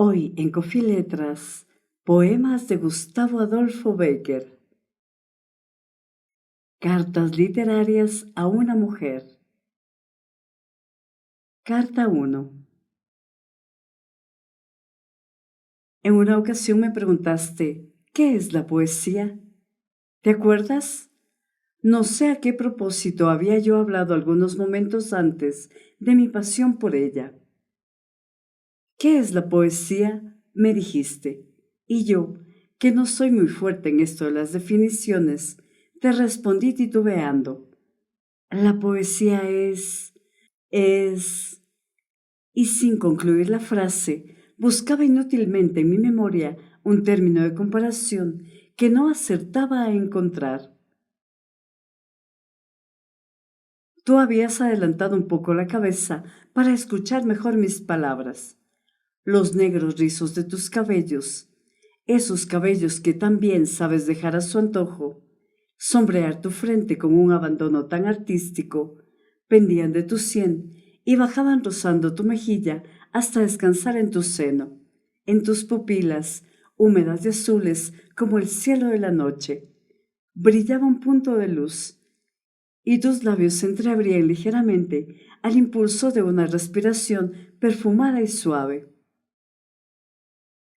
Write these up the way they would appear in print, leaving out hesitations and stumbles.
Hoy en Coffee Letras, poemas de Gustavo Adolfo Bécquer. Cartas literarias a una mujer. Carta 1. En una ocasión me preguntaste, ¿qué es la poesía? ¿Te acuerdas? No sé a qué propósito había yo hablado algunos momentos antes de mi pasión por ella. ¿Qué es la poesía?, me dijiste, y yo, que no soy muy fuerte en esto de las definiciones, te respondí titubeando. La poesía es... Y sin concluir la frase, buscaba inútilmente en mi memoria un término de comparación que no acertaba a encontrar. Tú habías adelantado un poco la cabeza para escuchar mejor mis palabras. Los negros rizos de tus cabellos, esos cabellos que también sabes dejar a su antojo, sombrear tu frente con un abandono tan artístico, pendían de tu sien y bajaban rozando tu mejilla hasta descansar en tu seno, en tus pupilas, húmedas y azules como el cielo de la noche. Brillaba un punto de luz, y tus labios se entreabrían ligeramente al impulso de una respiración perfumada y suave.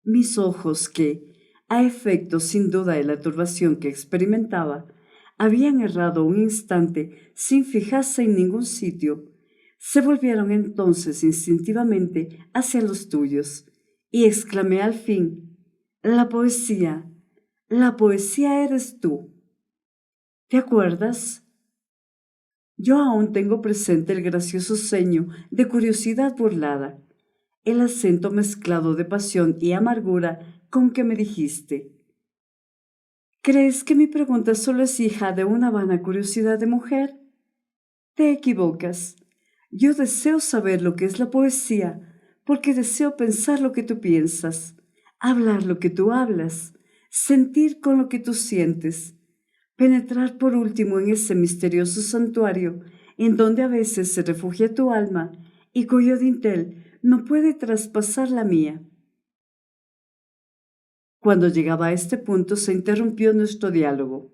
Mis ojos que, a efecto sin duda de la turbación que experimentaba, habían errado un instante sin fijarse en ningún sitio, se volvieron entonces instintivamente hacia los tuyos, y exclamé al fin, la poesía eres tú. ¿Te acuerdas? Yo aún tengo presente el gracioso ceño de curiosidad burlada, el acento mezclado de pasión y amargura con que me dijiste: ¿crees que mi pregunta solo es hija de una vana curiosidad de mujer? Te equivocas. Yo deseo saber lo que es la poesía, porque deseo pensar lo que tú piensas, hablar lo que tú hablas, sentir con lo que tú sientes, penetrar por último en ese misterioso santuario en donde a veces se refugia tu alma y cuyo dintel no puede traspasar la mía. Cuando llegaba a este punto se interrumpió nuestro diálogo.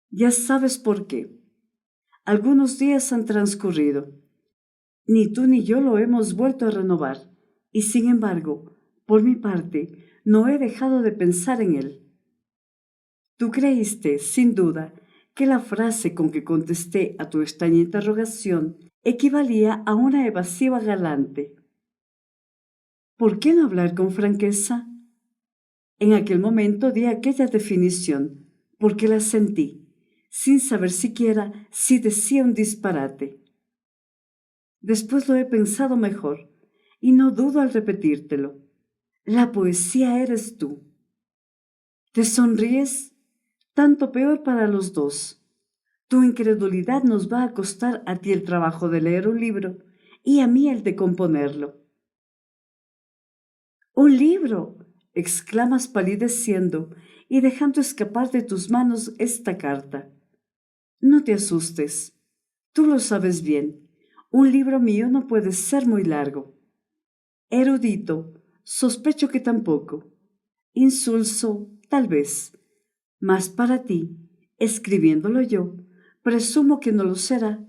Ya sabes por qué. Algunos días han transcurrido. Ni tú ni yo lo hemos vuelto a renovar, y sin embargo, por mi parte, no he dejado de pensar en él. Tú creíste, sin duda, que la frase con que contesté a tu extraña interrogación equivalía a una evasiva galante. ¿Por qué no hablar con franqueza? En aquel momento di aquella definición, porque la sentí, sin saber siquiera si decía un disparate. Después lo he pensado mejor, y no dudo al repetírtelo. La poesía eres tú. ¿Te sonríes? Tanto peor para los dos. Tu incredulidad nos va a costar a ti el trabajo de leer un libro y a mí el de componerlo. ¡Un libro!, exclamas palideciendo y dejando escapar de tus manos esta carta. No te asustes. Tú lo sabes bien. Un libro mío no puede ser muy largo. Erudito, sospecho que tampoco. Insulso, tal vez. Mas para ti, escribiéndolo yo, presumo que no lo será,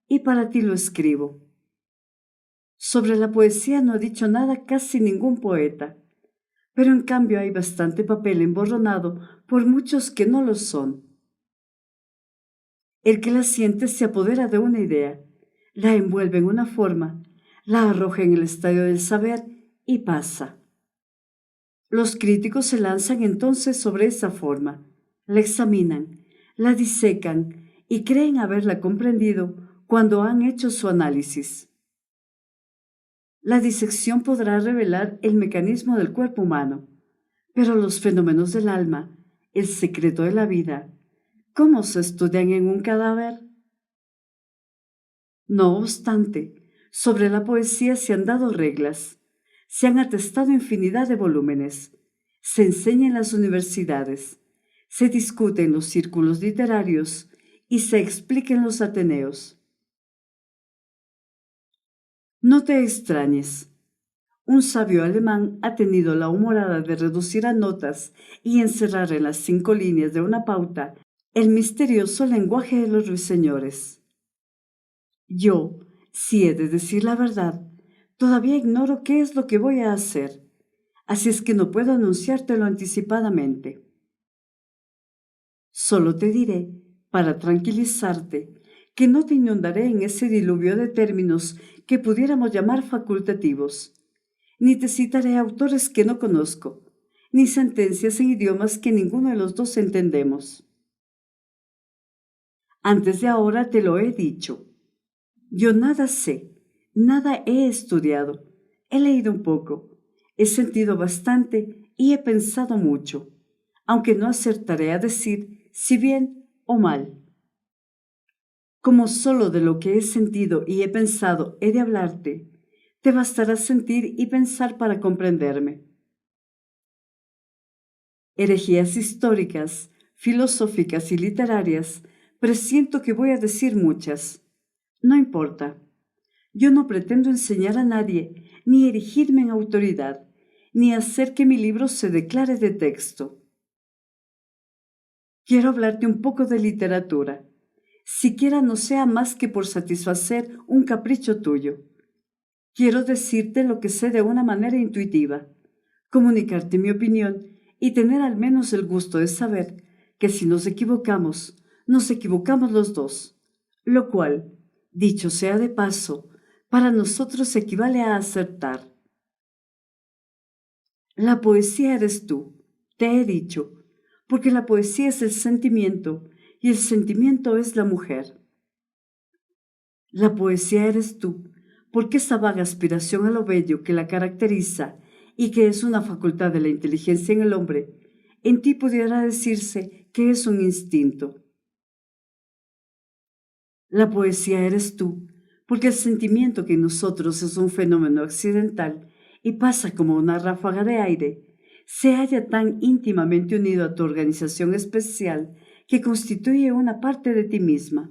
y para ti lo escribo. Sobre la poesía no ha dicho nada casi ningún poeta, pero en cambio hay bastante papel emborronado por muchos que no lo son. El que la siente se apodera de una idea, la envuelve en una forma, la arroja en el estadio del saber y pasa. Los críticos se lanzan entonces sobre esa forma, la examinan, la disecan y creen haberla comprendido cuando han hecho su análisis. La disección podrá revelar el mecanismo del cuerpo humano, pero los fenómenos del alma, el secreto de la vida, ¿cómo se estudian en un cadáver? No obstante, sobre la poesía se han dado reglas, se han atestado infinidad de volúmenes, se enseña en las universidades, se discute en los círculos literarios y se explica en los ateneos. No te extrañes. Un sabio alemán ha tenido la humorada de reducir a notas y encerrar en las 5 líneas de una pauta el misterioso lenguaje de los ruiseñores. Yo, si he de decir la verdad, todavía ignoro qué es lo que voy a hacer, así es que no puedo anunciártelo anticipadamente. Solo te diré, para tranquilizarte, que no te inundaré en ese diluvio de términos que pudiéramos llamar facultativos, ni te citaré autores que no conozco, ni sentencias en idiomas que ninguno de los dos entendemos. Antes de ahora te lo he dicho. Yo nada sé, nada he estudiado, he leído un poco, he sentido bastante y he pensado mucho, aunque no acertaré a decir si bien o mal. Como solo de lo que he sentido y he pensado he de hablarte, te bastará sentir y pensar para comprenderme. Herejías históricas, filosóficas y literarias, presiento que voy a decir muchas. No importa. Yo no pretendo enseñar a nadie, ni erigirme en autoridad, ni hacer que mi libro se declare de texto. Quiero hablarte un poco de literatura, siquiera no sea más que por satisfacer un capricho tuyo. Quiero decirte lo que sé de una manera intuitiva, comunicarte mi opinión y tener al menos el gusto de saber que si nos equivocamos los dos, lo cual, dicho sea de paso, para nosotros equivale a acertar. La poesía eres tú, te he dicho, porque la poesía es el sentimiento y el sentimiento es la mujer. La poesía eres tú, porque esa vaga aspiración a lo bello que la caracteriza y que es una facultad de la inteligencia en el hombre, en ti pudiera decirse que es un instinto. La poesía eres tú, porque el sentimiento que en nosotros es un fenómeno accidental y pasa como una ráfaga de aire, se halla tan íntimamente unido a tu organización especial que constituye una parte de ti misma.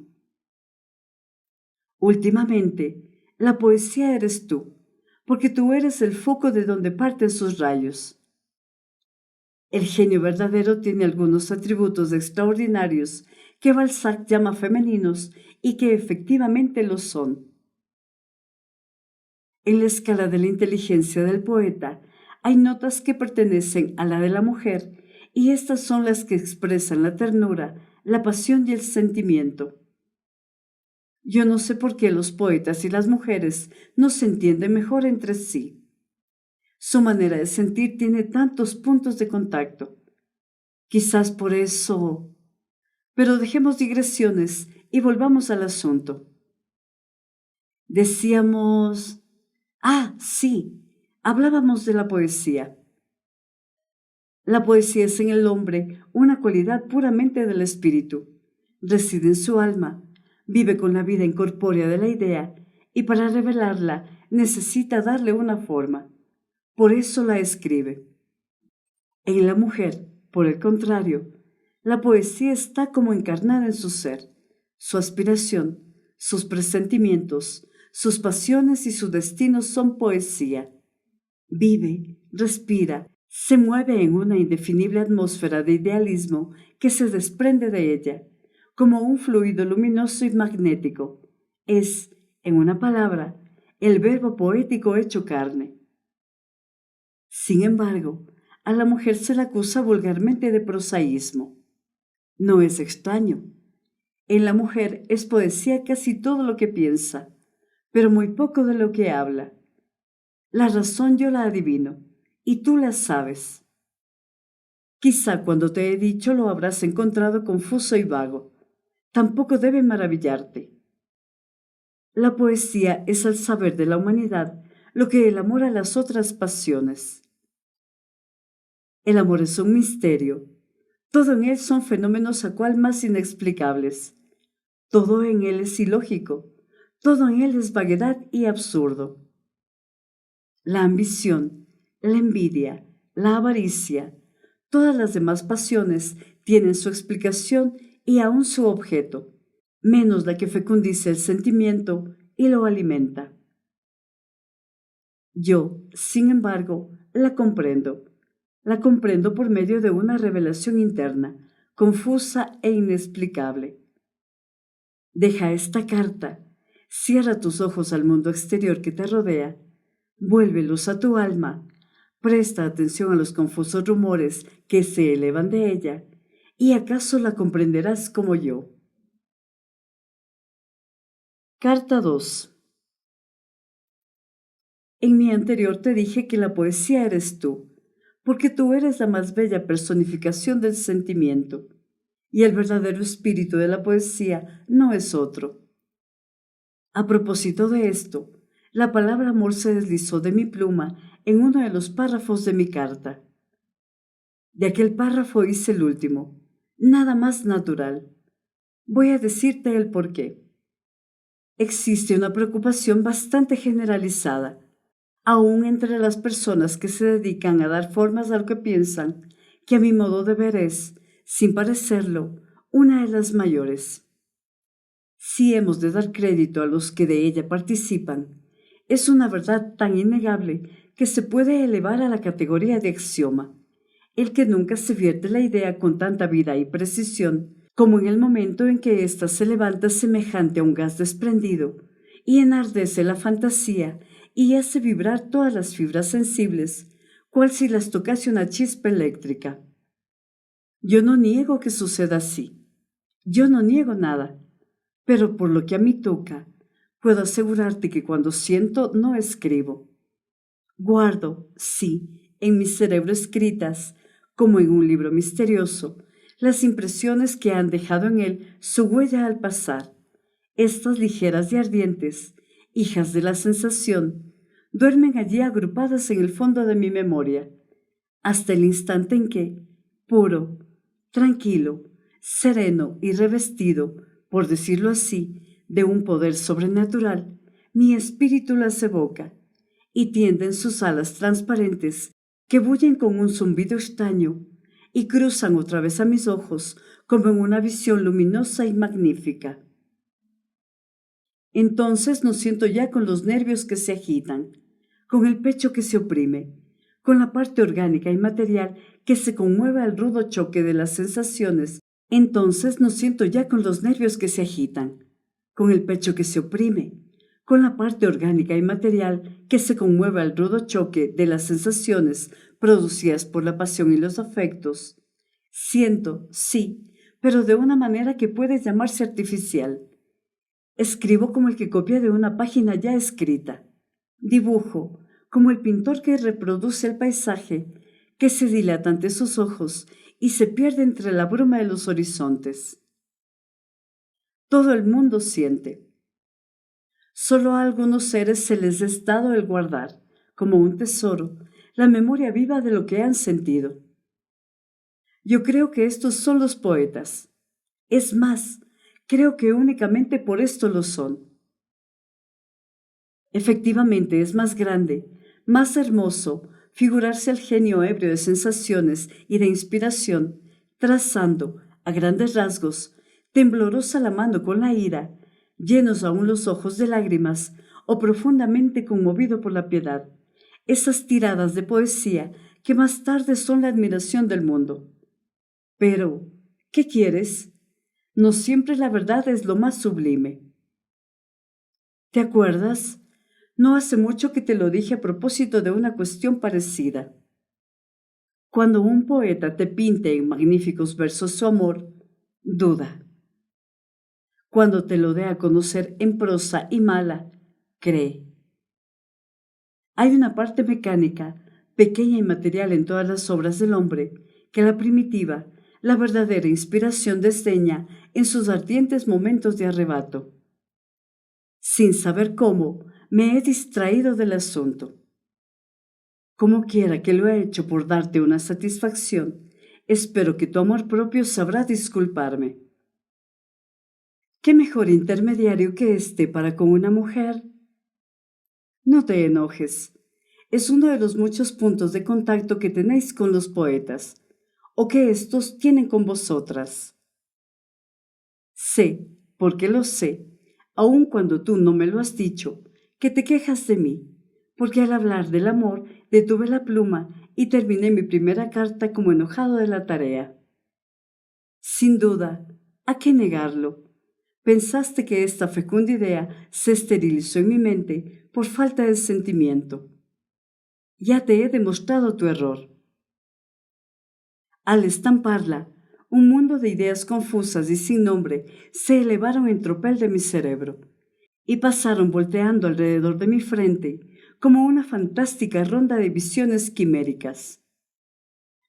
Últimamente, la poesía eres tú, porque tú eres el foco de donde parten sus rayos. El genio verdadero tiene algunos atributos extraordinarios que Balzac llama femeninos y que efectivamente lo son. En la escala de la inteligencia del poeta hay notas que pertenecen a la de la mujer y estas son las que expresan la ternura, la pasión y el sentimiento. Yo no sé por qué los poetas y las mujeres no se entienden mejor entre sí. Su manera de sentir tiene tantos puntos de contacto. Quizás por eso... Pero dejemos digresiones y volvamos al asunto. Decíamos... Ah, sí, hablábamos de la poesía. La poesía es en el hombre una cualidad puramente del espíritu. Reside en su alma, vive con la vida incorpórea de la idea y para revelarla necesita darle una forma. Por eso la escribe. En la mujer, por el contrario, la poesía está como encarnada en su ser, su aspiración, sus presentimientos, sus pasiones y su destino son poesía. Vive, respira, se mueve en una indefinible atmósfera de idealismo que se desprende de ella, como un fluido luminoso y magnético. Es, en una palabra, el verbo poético hecho carne. Sin embargo, a la mujer se la acusa vulgarmente de prosaísmo. No es extraño. En la mujer es poesía casi todo lo que piensa, pero muy poco de lo que habla. La razón yo la adivino, y tú la sabes. Quizá cuando te he dicho lo habrás encontrado confuso y vago. Tampoco debe maravillarte. La poesía es al saber de la humanidad lo que el amor a las otras pasiones. El amor es un misterio. Todo en él son fenómenos a cual más inexplicables. Todo en él es ilógico. Todo en él es vaguedad y absurdo. La ambición, la envidia, la avaricia, todas las demás pasiones tienen su explicación y aún su objeto, menos la que fecundice el sentimiento y lo alimenta. Yo, sin embargo, la comprendo. La comprendo por medio de una revelación interna, confusa e inexplicable. Deja esta carta, cierra tus ojos al mundo exterior que te rodea, vuélvelos a tu alma, presta atención a los confusos rumores que se elevan de ella, y acaso la comprenderás como yo. Carta 2. En mi anterior te dije que la poesía eres tú, porque tú eres la más bella personificación del sentimiento, y el verdadero espíritu de la poesía no es otro. A propósito de esto, la palabra amor se deslizó de mi pluma en uno de los párrafos de mi carta. De aquel párrafo hice el último, nada más natural. Voy a decirte el porqué. Existe una preocupación bastante generalizada, aún entre las personas que se dedican a dar formas a lo que piensan, que a mi modo de ver es, sin parecerlo, una de las mayores. Si hemos de dar crédito a los que de ella participan, es una verdad tan innegable que se puede elevar a la categoría de axioma, el que nunca se vierte la idea con tanta vida y precisión como en el momento en que ésta se levanta semejante a un gas desprendido y enardece la fantasía y hace vibrar todas las fibras sensibles, cual si las tocase una chispa eléctrica. Yo no niego que suceda así. Yo no niego nada. Pero por lo que a mí toca, puedo asegurarte que cuando siento no escribo. Guardo, sí, en mi cerebro escritas, como en un libro misterioso, las impresiones que han dejado en él su huella al pasar. Estas ligeras y ardientes, hijas de la sensación, duermen allí agrupadas en el fondo de mi memoria, hasta el instante en que, puro, tranquilo, sereno y revestido, por decirlo así, de un poder sobrenatural, mi espíritu las evoca y tienden sus alas transparentes que bullen con un zumbido extraño y cruzan otra vez a mis ojos como en una visión luminosa y magnífica. Entonces nos siento ya con los nervios que se agitan, con el pecho que se oprime, con la parte orgánica y material que se conmueve al rudo choque de las sensaciones. Entonces nos siento ya con los nervios que se agitan, con el pecho que se oprime, con la parte orgánica y material que se conmueve al rudo choque de las sensaciones producidas por la pasión y los afectos. Siento, sí, pero de una manera que puede llamarse artificial. Escribo como el que copia de una página ya escrita. Dibujo como el pintor que reproduce el paisaje, que se dilata ante sus ojos y se pierde entre la bruma de los horizontes. Todo el mundo siente. Solo a algunos seres se les es dado el guardar, como un tesoro, la memoria viva de lo que han sentido. Yo creo que estos son los poetas. Es más, creo que únicamente por esto lo son. Efectivamente es más grande, más hermoso figurarse al genio ebrio de sensaciones y de inspiración, trazando, a grandes rasgos, temblorosa la mano con la ira, llenos aún los ojos de lágrimas o profundamente conmovido por la piedad, esas tiradas de poesía que más tarde son la admiración del mundo. Pero, ¿qué quieres? No siempre la verdad es lo más sublime. ¿Te acuerdas? No hace mucho que te lo dije a propósito de una cuestión parecida. Cuando un poeta te pinte en magníficos versos su amor, duda. Cuando te lo dé a conocer en prosa y mala, cree. Hay una parte mecánica, pequeña y material en todas las obras del hombre, que la primitiva, la verdadera inspiración desdeña en sus ardientes momentos de arrebato. Sin saber cómo, me he distraído del asunto. Como quiera que lo he hecho por darte una satisfacción, espero que tu amor propio sabrá disculparme. ¿Qué mejor intermediario que este para con una mujer? No te enojes. Es uno de los muchos puntos de contacto que tenéis con los poetas, o que éstos tienen con vosotras. Sé, porque lo sé, aun cuando tú no me lo has dicho, que te quejas de mí, porque al hablar del amor detuve la pluma y terminé mi primera carta como enojado de la tarea. Sin duda, ¿a qué negarlo? Pensaste que esta fecunda idea se esterilizó en mi mente por falta de sentimiento. Ya te he demostrado tu error. Al estamparla, un mundo de ideas confusas y sin nombre se elevaron en tropel de mi cerebro y pasaron volteando alrededor de mi frente como una fantástica ronda de visiones quiméricas.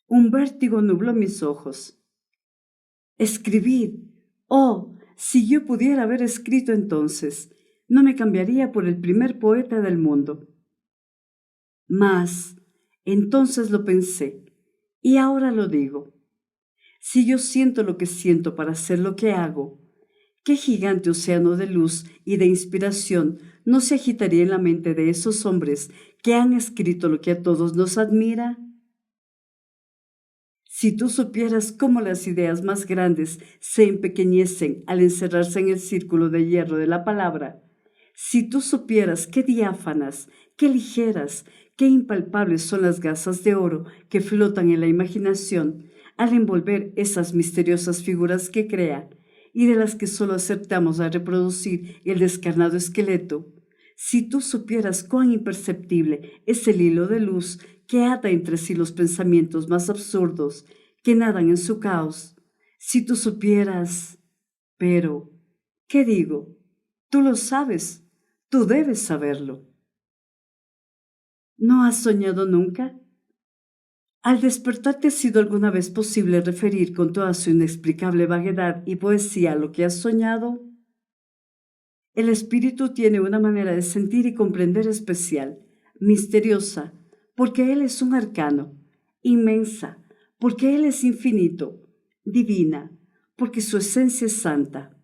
Un vértigo nubló mis ojos. Escribir. Oh, si yo pudiera haber escrito entonces, no me cambiaría por el primer poeta del mundo. Mas, entonces lo pensé, y ahora lo digo. Si yo siento lo que siento para hacer lo que hago, ¿qué gigante océano de luz y de inspiración no se agitaría en la mente de esos hombres que han escrito lo que a todos nos admira? Si tú supieras cómo las ideas más grandes se empequeñecen al encerrarse en el círculo de hierro de la palabra, si tú supieras qué diáfanas, qué ligeras, qué impalpables son las gasas de oro que flotan en la imaginación al envolver esas misteriosas figuras que crea y de las que solo acertamos a reproducir el descarnado esqueleto, si tú supieras cuán imperceptible es el hilo de luz que ata entre sí los pensamientos más absurdos que nadan en su caos, si tú supieras... Pero, ¿qué digo? Tú lo sabes, tú debes saberlo. ¿No has soñado nunca? Al despertar, ¿te ha sido alguna vez posible referir con toda su inexplicable vaguedad y poesía lo que has soñado? El espíritu tiene una manera de sentir y comprender especial, misteriosa, porque él es un arcano, inmensa, porque él es infinito, divina, porque su esencia es santa.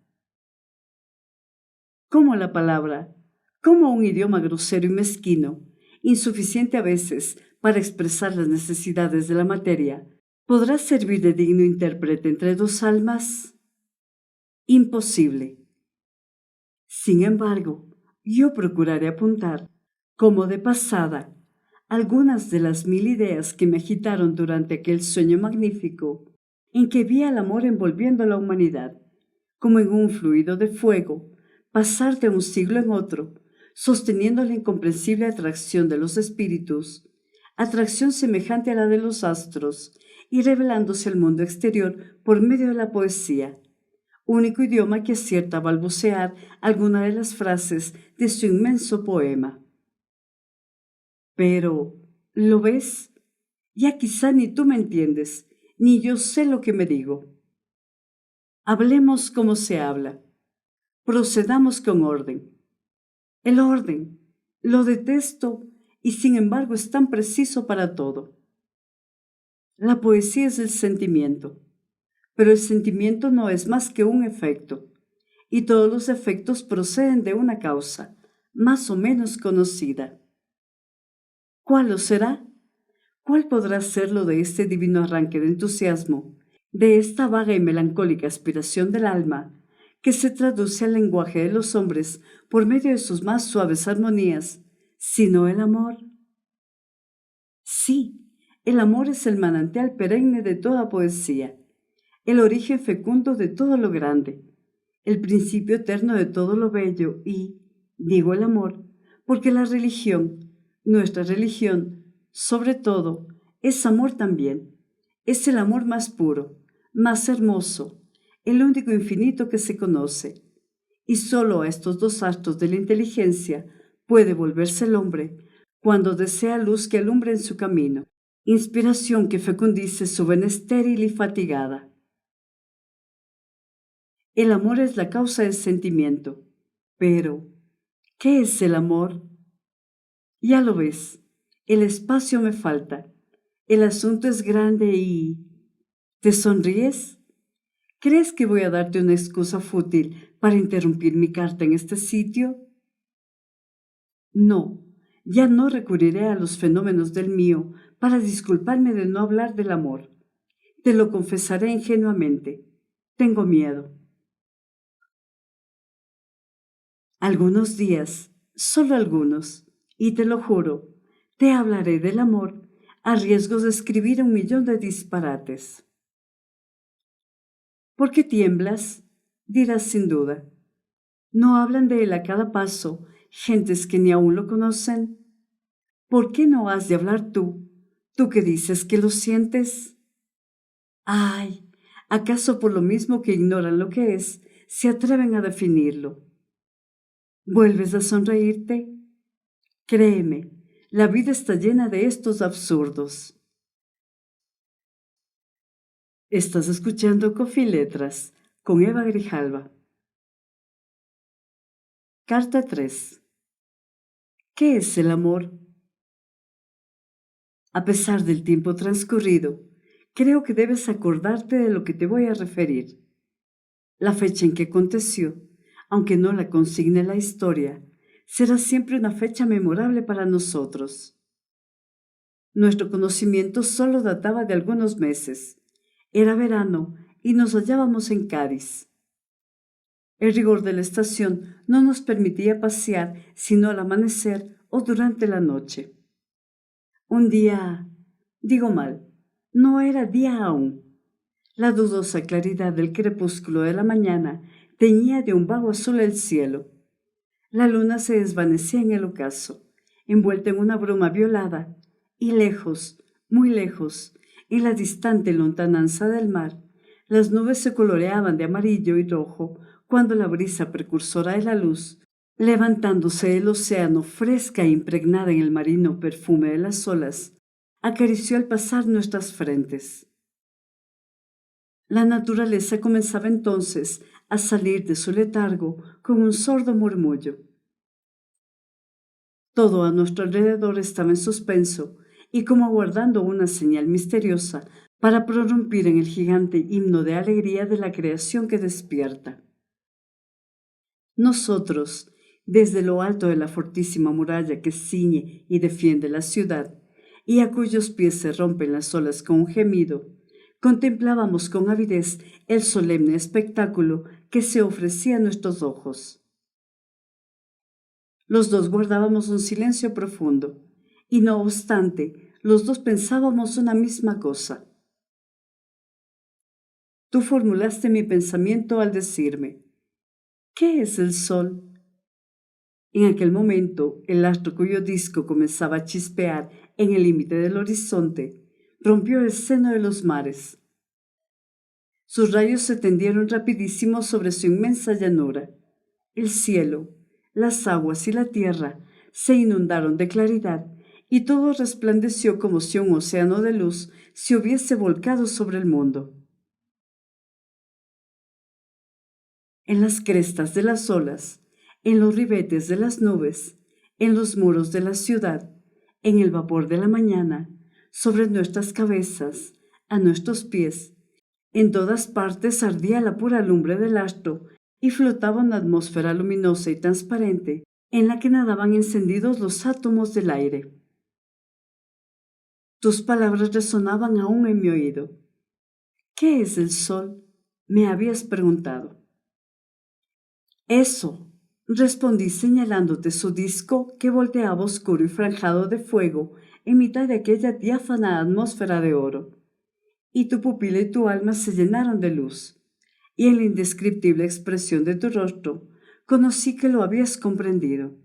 Como la palabra, como un idioma grosero y mezquino, insuficiente a veces para expresar las necesidades de la materia, ¿podrá servir de digno intérprete entre dos almas? Imposible. Sin embargo, yo procuraré apuntar, como de pasada, algunas de las 1000 ideas que me agitaron durante aquel sueño magnífico en que vi al amor envolviendo a la humanidad, como en un fluido de fuego, pasar de un siglo en otro, sosteniendo la incomprensible atracción de los espíritus, atracción semejante a la de los astros, y revelándose al mundo exterior por medio de la poesía, único idioma que acierta a balbucear alguna de las frases de su inmenso poema. Pero, ¿lo ves? Ya quizá ni tú me entiendes, ni yo sé lo que me digo. Hablemos como se habla. Procedamos con orden. El orden, lo detesto y sin embargo es tan preciso para todo. La poesía es el sentimiento, pero el sentimiento no es más que un efecto, y todos los efectos proceden de una causa, más o menos conocida. ¿Cuál lo será? ¿Cuál podrá ser lo de este divino arranque de entusiasmo, de esta vaga y melancólica aspiración del alma, que se traduce al lenguaje de los hombres por medio de sus más suaves armonías, sino el amor? Sí, el amor es el manantial perenne de toda poesía, el origen fecundo de todo lo grande, el principio eterno de todo lo bello y, digo el amor, porque la religión, nuestra religión, sobre todo, es amor también, es el amor más puro, más hermoso, el único infinito que se conoce, y solo a estos dos actos de la inteligencia puede volverse el hombre cuando desea luz que alumbre en su camino, inspiración que fecundice su vena estéril y fatigada. El amor es la causa del sentimiento, pero ¿qué es el amor? Ya lo ves, el espacio me falta, el asunto es grande y... ¿Te sonríes? ¿Crees que voy a darte una excusa fútil para interrumpir mi carta en este sitio? No, ya no recurriré a los fenómenos del mío para disculparme de no hablar del amor. Te lo confesaré ingenuamente. Tengo miedo. Algunos días, solo algunos, Y te lo juro, te hablaré del amor a riesgo de escribir 1.000.000 de disparates. ¿Por qué tiemblas? Dirás sin duda. ¿No hablan de él a cada paso gentes que ni aún lo conocen? ¿Por qué no has de hablar tú que dices que lo sientes? Ay, ¿acaso por lo mismo que ignoran lo que es, se atreven a definirlo? ¿Vuelves a sonreírte? Créeme, la vida está llena de estos absurdos. Estás escuchando Coffee Letras con Eva Grijalva. Carta 3. ¿Qué es el amor? A pesar del tiempo transcurrido, creo que debes acordarte de lo que te voy a referir. La fecha en que aconteció, aunque no la consigne la historia, será siempre una fecha memorable para nosotros. Nuestro conocimiento solo databa de algunos meses. Era verano y nos hallábamos en Cádiz. El rigor de la estación no nos permitía pasear sino al amanecer o durante la noche. Un día, digo mal, no era día aún. La dudosa claridad del crepúsculo de la mañana teñía de un vago azul el cielo. La luna se desvanecía en el ocaso, envuelta en una bruma violada, y lejos, muy lejos, en la distante lontananza del mar, las nubes se coloreaban de amarillo y rojo cuando la brisa precursora de la luz, levantándose del océano fresca e impregnada en el marino perfume de las olas, acarició al pasar nuestras frentes. La naturaleza comenzaba entonces a salir de su letargo con un sordo murmullo. Todo a nuestro alrededor estaba en suspenso y como aguardando una señal misteriosa para prorrumpir en el gigante himno de alegría de la creación que despierta. Nosotros, desde lo alto de la fortísima muralla que ciñe y defiende la ciudad, y a cuyos pies se rompen las olas con un gemido, contemplábamos con avidez el solemne espectáculo que se ofrecía a nuestros ojos. Los dos guardábamos un silencio profundo, y no obstante, los dos pensábamos una misma cosa. Tú formulaste mi pensamiento al decirme, ¿qué es el sol? En aquel momento, el astro cuyo disco comenzaba a chispear en el límite del horizonte, rompió el seno de los mares. Sus rayos se tendieron rapidísimos sobre su inmensa llanura. El cielo, las aguas y la tierra se inundaron de claridad y todo resplandeció como si un océano de luz se hubiese volcado sobre el mundo. En las crestas de las olas, en los ribetes de las nubes, en los muros de la ciudad, en el vapor de la mañana, sobre nuestras cabezas, a nuestros pies, en todas partes ardía la pura lumbre del astro y flotaba una atmósfera luminosa y transparente en la que nadaban encendidos los átomos del aire. Tus palabras resonaban aún en mi oído. ¿Qué es el sol? Me habías preguntado. Eso, respondí señalándote su disco que volteaba oscuro y franjado de fuego en mitad de aquella diáfana atmósfera de oro. Y tu pupila y tu alma se llenaron de luz, y en la indescriptible expresión de tu rostro conocí que lo habías comprendido.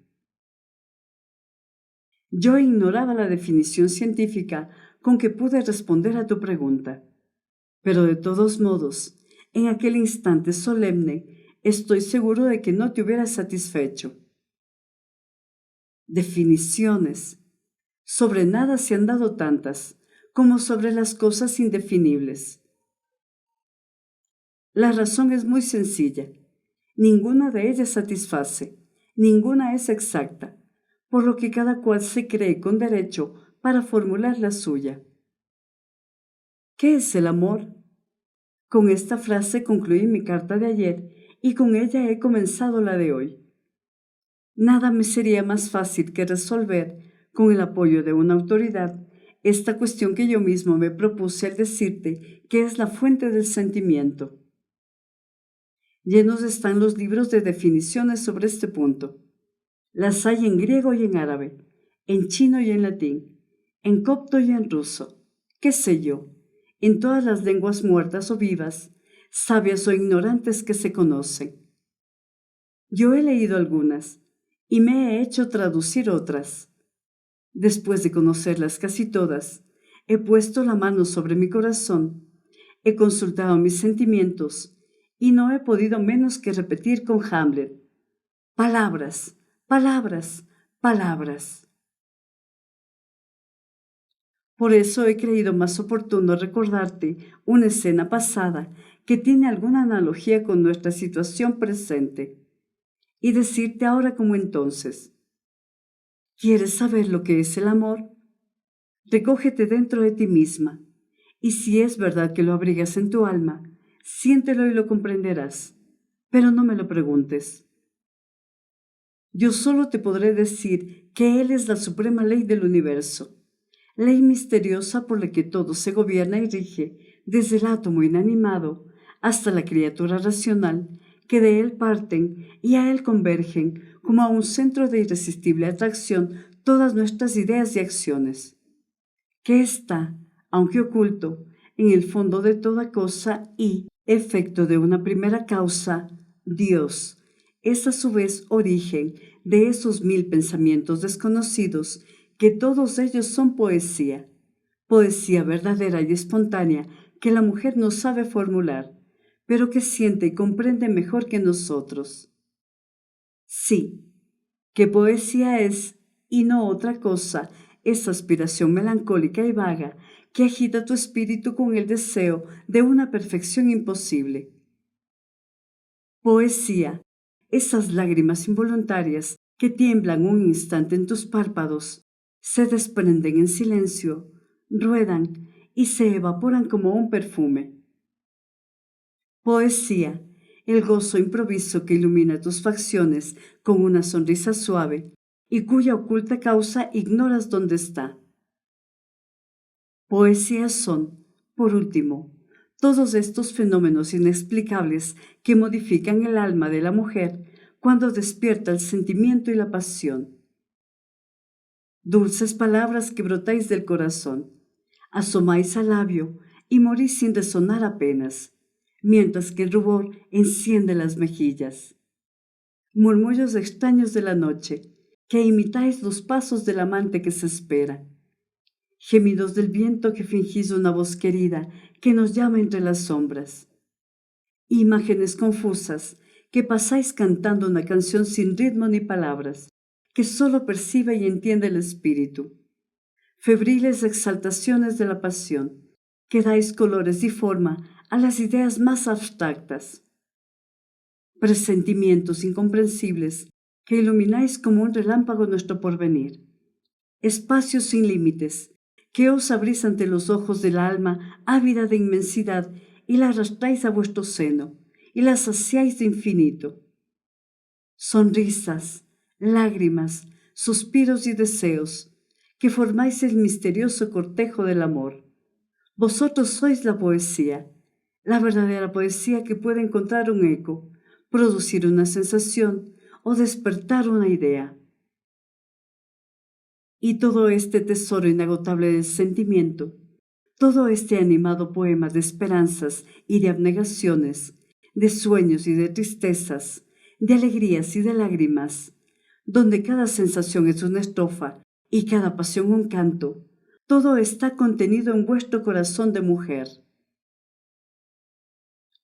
Yo ignoraba la definición científica con que pude responder a tu pregunta, pero de todos modos, en aquel instante solemne, estoy seguro de que no te hubieras satisfecho. Definiciones. Sobre nada se han dado tantas como sobre las cosas indefinibles. La razón es muy sencilla. Ninguna de ellas satisface, ninguna es exacta, por lo que cada cual se cree con derecho para formular la suya. ¿Qué es el amor? Con esta frase concluí mi carta de ayer y con ella he comenzado la de hoy. Nada me sería más fácil que resolver, con el apoyo de una autoridad, esta cuestión que yo mismo me propuse al decirte que es la fuente del sentimiento. Llenos están los libros de definiciones sobre este punto. Las hay en griego y en árabe, en chino y en latín, en copto y en ruso, qué sé yo, en todas las lenguas muertas o vivas, sabias o ignorantes que se conocen. Yo he leído algunas y me he hecho traducir otras. Después de conocerlas casi todas, he puesto la mano sobre mi corazón, he consultado mis sentimientos y no he podido menos que repetir con Hamlet: palabras, palabras, palabras. Por eso he creído más oportuno recordarte una escena pasada que tiene alguna analogía con nuestra situación presente y decirte ahora como entonces: ¿quieres saber lo que es el amor? Recógete dentro de ti misma, y si es verdad que lo abrigas en tu alma, siéntelo y lo comprenderás, pero no me lo preguntes. Yo solo te podré decir que Él es la suprema ley del universo, ley misteriosa por la que todo se gobierna y rige, desde el átomo inanimado hasta la criatura racional, que de Él parten y a Él convergen como a un centro de irresistible atracción todas nuestras ideas y acciones, que está, aunque oculto, en el fondo de toda cosa y, efecto de una primera causa, Dios, es a su vez origen de esos mil pensamientos desconocidos, que todos ellos son poesía, poesía verdadera y espontánea que la mujer no sabe formular, pero que siente y comprende mejor que nosotros. Sí, que poesía es, y no otra cosa, esa aspiración melancólica y vaga que agita tu espíritu con el deseo de una perfección imposible. Poesía, esas lágrimas involuntarias que tiemblan un instante en tus párpados, se desprenden en silencio, ruedan y se evaporan como un perfume. Poesía, el gozo improviso que ilumina tus facciones con una sonrisa suave y cuya oculta causa ignoras dónde está. Poesías son, por último, todos estos fenómenos inexplicables que modifican el alma de la mujer cuando despierta el sentimiento y la pasión. Dulces palabras que brotáis del corazón, asomáis al labio y morís sin resonar apenas, mientras que el rubor enciende las mejillas. Murmullos extraños de la noche, que imitáis los pasos del amante que se espera. Gemidos del viento que fingís una voz querida que nos llama entre las sombras. Imágenes confusas que pasáis cantando una canción sin ritmo ni palabras, que solo percibe y entiende el espíritu. Febriles exaltaciones de la pasión, que dais colores y forma a las ideas más abstractas. Presentimientos incomprensibles que ilumináis como un relámpago nuestro porvenir. Espacios sin límites, que os abrís ante los ojos del alma ávida de inmensidad y la arrastráis a vuestro seno y la saciáis de infinito. Sonrisas, lágrimas, suspiros y deseos, que formáis el misterioso cortejo del amor. Vosotros sois la poesía, la verdadera poesía que puede encontrar un eco, producir una sensación o despertar una idea. Y todo este tesoro inagotable del sentimiento, todo este animado poema de esperanzas y de abnegaciones, de sueños y de tristezas, de alegrías y de lágrimas, donde cada sensación es una estrofa y cada pasión un canto, todo está contenido en vuestro corazón de mujer.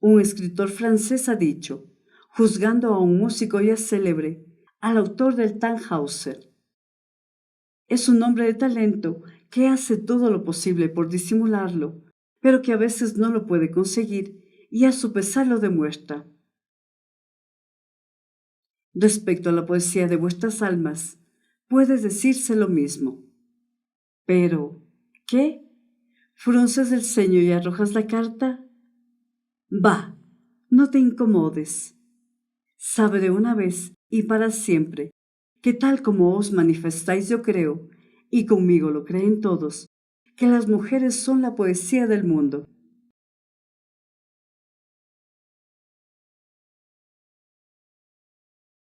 Un escritor francés ha dicho, juzgando a un músico ya célebre, al autor del Tannhäuser: es un hombre de talento que hace todo lo posible por disimularlo, pero que a veces no lo puede conseguir y a su pesar lo demuestra. Respecto a la poesía de vuestras almas, puede decirse lo mismo. Pero, ¿qué? ¿Frunces el ceño y arrojas la carta? Va, no te incomodes. Sabe de una vez y para siempre que tal como os manifestáis yo creo, y conmigo lo creen todos, que las mujeres son la poesía del mundo.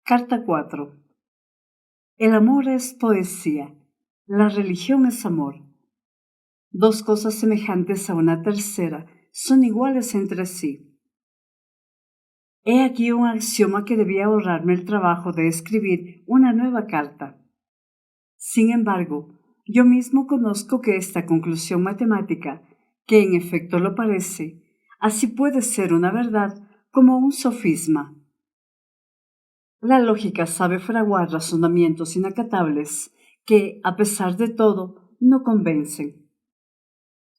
Carta 4. El amor es poesía. La religión es amor. Dos cosas semejantes a una tercera son iguales entre sí. He aquí un axioma que debía ahorrarme el trabajo de escribir una nueva carta. Sin embargo, yo mismo conozco que esta conclusión matemática, que en efecto lo parece, así puede ser una verdad como un sofisma. La lógica sabe fraguar razonamientos inacatables que, a pesar de todo, no convencen.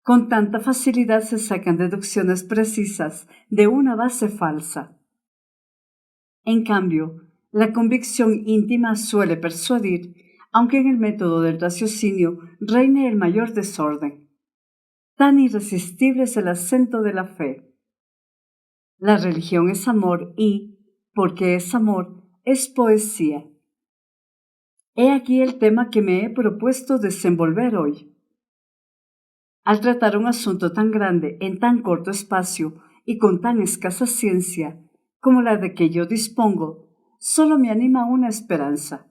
Con tanta facilidad se sacan deducciones precisas de una base falsa. En cambio, la convicción íntima suele persuadir, aunque en el método del raciocinio reine el mayor desorden. Tan irresistible es el acento de la fe. La religión es amor y, porque es amor, es poesía. He aquí el tema que me he propuesto desenvolver hoy. Al tratar un asunto tan grande en tan corto espacio y con tan escasa ciencia como la de que yo dispongo, solo me anima una esperanza.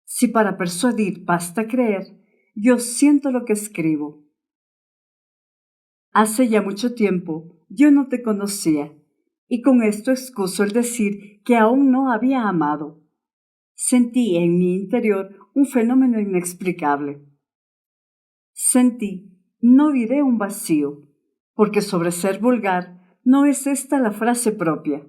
Si para persuadir basta creer, yo siento lo que escribo. Hace ya mucho tiempo yo no te conocía, y con esto excuso el decir que aún no había amado. Sentí en mi interior un fenómeno inexplicable. Sentí, no diré un vacío, porque sobre ser vulgar no es esta la frase propia.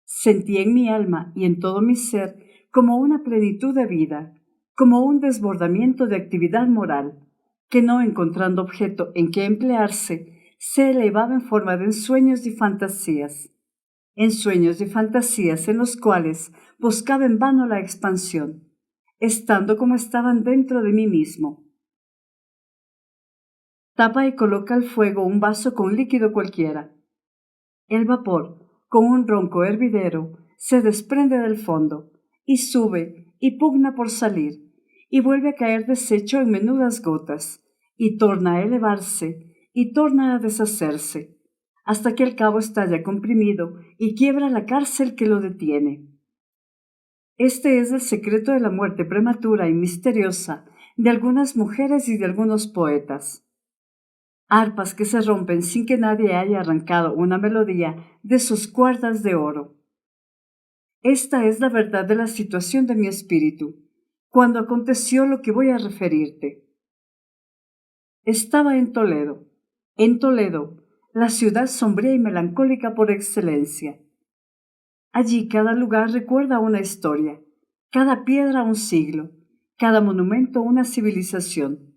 Sentí en mi alma y en todo mi ser como una plenitud de vida, como un desbordamiento de actividad moral, que no encontrando objeto en que emplearse, se elevaba en forma de ensueños y fantasías en los cuales buscaba en vano la expansión, estando como estaban dentro de mí mismo. Tapa y coloca al fuego un vaso con líquido cualquiera. El vapor, con un ronco hervidero, se desprende del fondo, y sube, y pugna por salir, y vuelve a caer deshecho en menudas gotas, y torna a elevarse, y torna a deshacerse, hasta que el cabo estalla comprimido y quiebra la cárcel que lo detiene. Este es el secreto de la muerte prematura y misteriosa de algunas mujeres y de algunos poetas. Arpas que se rompen sin que nadie haya arrancado una melodía de sus cuerdas de oro. Esta es la verdad de la situación de mi espíritu, cuando aconteció lo que voy a referirte. Estaba en Toledo, la ciudad sombría y melancólica por excelencia. Allí cada lugar recuerda una historia, cada piedra un siglo, cada monumento una civilización.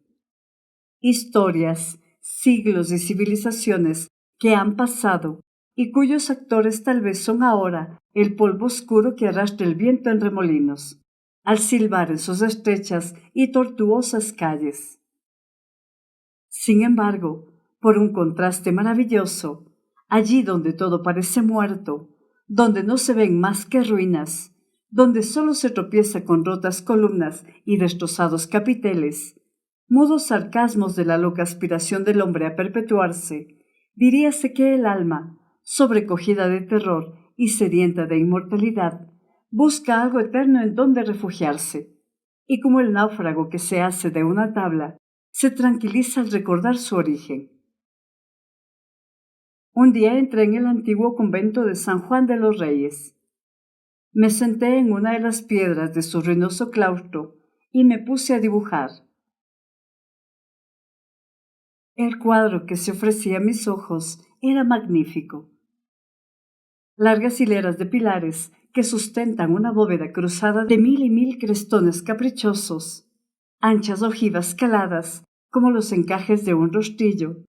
Historias, siglos y civilizaciones que han pasado y cuyos actores tal vez son ahora el polvo oscuro que arrastra el viento en remolinos, al silbar en sus estrechas y tortuosas calles. Sin embargo, por un contraste maravilloso, allí donde todo parece muerto, donde no se ven más que ruinas, donde solo se tropieza con rotas columnas y destrozados capiteles, mudos sarcasmos de la loca aspiración del hombre a perpetuarse, diríase que el alma, sobrecogida de terror y sedienta de inmortalidad, busca algo eterno en donde refugiarse, y como el náufrago que se hace de una tabla, se tranquiliza al recordar su origen. Un día entré en el antiguo convento de San Juan de los Reyes. Me senté en una de las piedras de su ruinoso claustro y me puse a dibujar. El cuadro que se ofrecía a mis ojos era magnífico. Largas hileras de pilares que sustentan una bóveda cruzada de mil y mil crestones caprichosos, anchas ojivas caladas como los encajes de un rostrillo,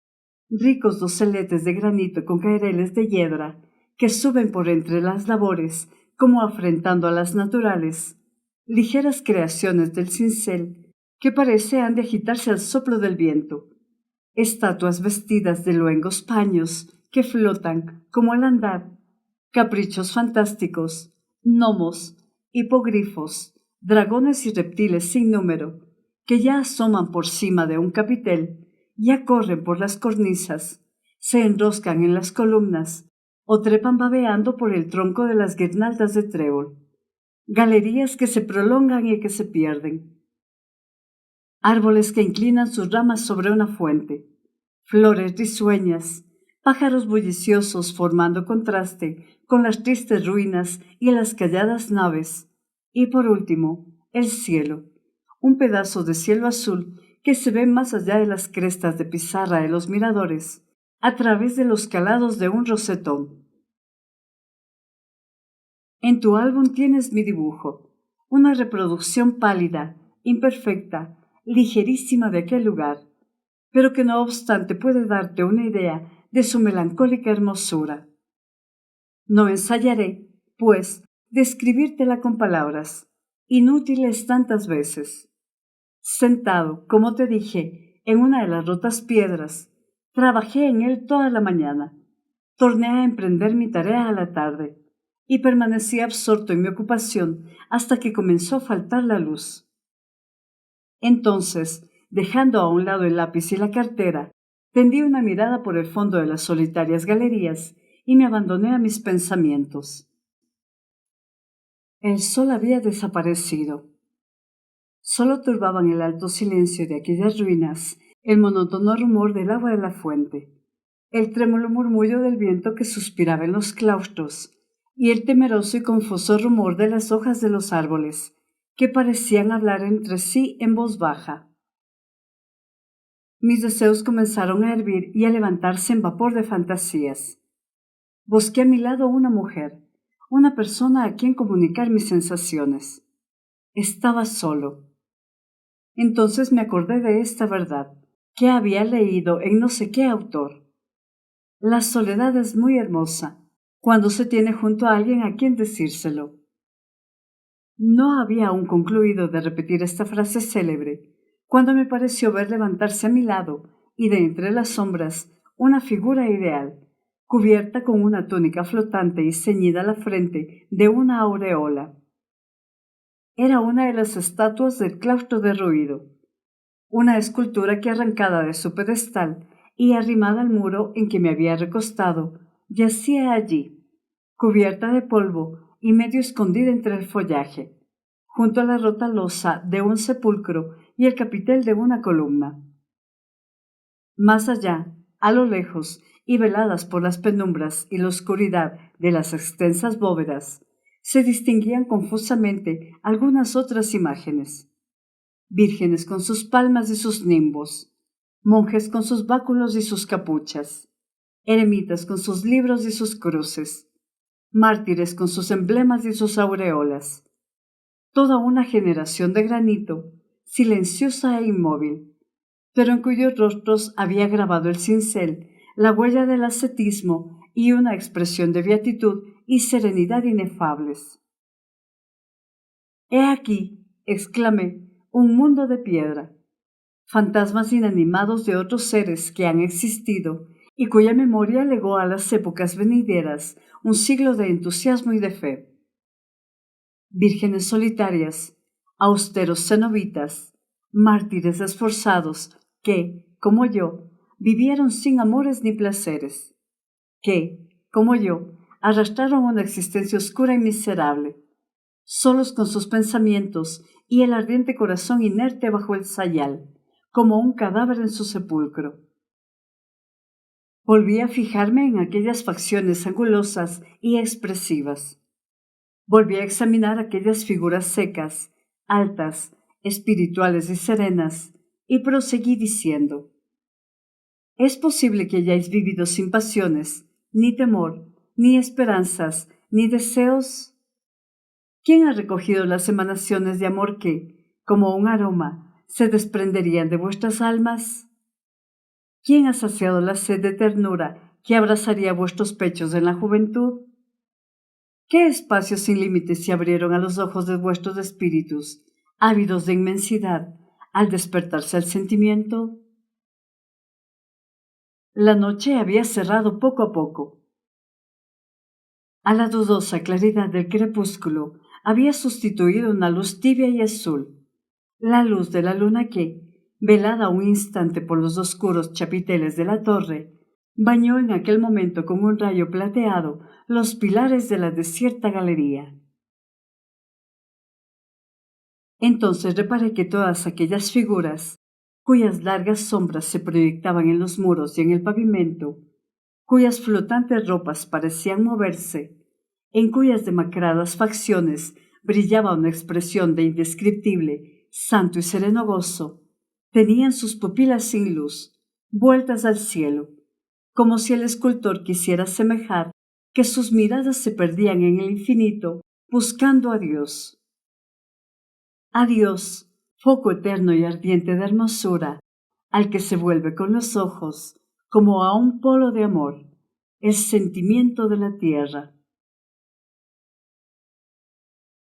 ricos doseletes de granito con caireles de hiedra que suben por entre las labores como afrentando a las naturales, ligeras creaciones del cincel que parece han de agitarse al soplo del viento, estatuas vestidas de luengos paños que flotan como al andar, caprichos fantásticos, gnomos, hipogrifos, dragones y reptiles sin número, que ya asoman por cima de un capitel, ya corren por las cornisas, se enroscan en las columnas o trepan babeando por el tronco de las guirnaldas de trébol, galerías que se prolongan y que se pierden. árboles que inclinan sus ramas sobre una fuente, flores risueñas, pájaros bulliciosos formando contraste con las tristes ruinas y las calladas naves, y por último, el cielo, un pedazo de cielo azul que se ve más allá de las crestas de pizarra de los miradores, a través de los calados de un rosetón. En tu álbum tienes mi dibujo, una reproducción pálida, imperfecta, ligerísima de aquel lugar, pero que no obstante puede darte una idea de su melancólica hermosura. No ensayaré, pues, describírtela con palabras, inútiles tantas veces. Sentado, como te dije, en una de las rotas piedras, trabajé en él toda la mañana. Torné a emprender mi tarea a la tarde y permanecí absorto en mi ocupación hasta que comenzó a faltar la luz. Entonces, dejando a un lado el lápiz y la cartera, tendí una mirada por el fondo de las solitarias galerías y me abandoné a mis pensamientos. El sol había desaparecido. Solo turbaban el alto silencio de aquellas ruinas el monótono rumor del agua de la fuente, el trémulo murmullo del viento que suspiraba en los claustros y el temeroso y confuso rumor de las hojas de los árboles, que parecían hablar entre sí en voz baja. Mis deseos comenzaron a hervir y a levantarse en vapor de fantasías. Busqué a mi lado una mujer, una persona a quien comunicar mis sensaciones. Estaba solo. Entonces me acordé de esta verdad, que había leído en no sé qué autor. La soledad es muy hermosa, cuando se tiene junto a alguien a quien decírselo. No había aún concluido de repetir esta frase célebre, cuando me pareció ver levantarse a mi lado y de entre las sombras una figura ideal, cubierta con una túnica flotante y ceñida a la frente de una aureola. Era una de las estatuas del claustro derruido, una escultura que arrancada de su pedestal y arrimada al muro en que me había recostado, yacía allí, cubierta de polvo y medio escondida entre el follaje, junto a la rota losa de un sepulcro y el capitel de una columna. Más allá, a lo lejos, y veladas por las penumbras y la oscuridad de las extensas bóvedas, se distinguían confusamente algunas otras imágenes. Vírgenes con sus palmas y sus nimbos, monjes con sus báculos y sus capuchas, eremitas con sus libros y sus cruces, mártires con sus emblemas y sus aureolas. Toda una generación de granito, silenciosa e inmóvil, pero en cuyos rostros había grabado el cincel la huella del ascetismo y una expresión de beatitud y serenidad inefables. «He aquí», exclamé, «un mundo de piedra, fantasmas inanimados de otros seres que han existido y cuya memoria legó a las épocas venideras un siglo de entusiasmo y de fe. Vírgenes solitarias, austeros cenobitas, mártires esforzados que, como yo, vivieron sin amores ni placeres, que, como yo, arrastraron una existencia oscura y miserable, solos con sus pensamientos y el ardiente corazón inerte bajo el sayal, como un cadáver en su sepulcro. Volví a fijarme en aquellas facciones angulosas y expresivas. Volví a examinar aquellas figuras secas, altas, espirituales y serenas, y proseguí diciendo: ¿es posible que hayáis vivido sin pasiones, ni temor, ni esperanzas, ni deseos? ¿Quién ha recogido las emanaciones de amor que, como un aroma, se desprenderían de vuestras almas? ¿Quién ha saciado la sed de ternura que abrazaría vuestros pechos en la juventud? ¿Qué espacios sin límites se abrieron a los ojos de vuestros espíritus, ávidos de inmensidad, al despertarse el sentimiento? La noche había cerrado poco a poco. A la dudosa claridad del crepúsculo había sustituido una luz tibia y azul, la luz de la luna que, velada un instante por los oscuros chapiteles de la torre, bañó en aquel momento con un rayo plateado los pilares de la desierta galería. Entonces reparé que todas aquellas figuras, cuyas largas sombras se proyectaban en los muros y en el pavimento, cuyas flotantes ropas parecían moverse, en cuyas demacradas facciones brillaba una expresión de indescriptible, santo y sereno gozo, tenían sus pupilas sin luz, vueltas al cielo, como si el escultor quisiera semejar que sus miradas se perdían en el infinito buscando a Dios. A Dios, foco eterno y ardiente de hermosura, al que se vuelve con los ojos, como a un polo de amor, el sentimiento de la tierra.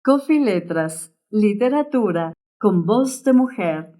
Coffee Letras, literatura con voz de mujer.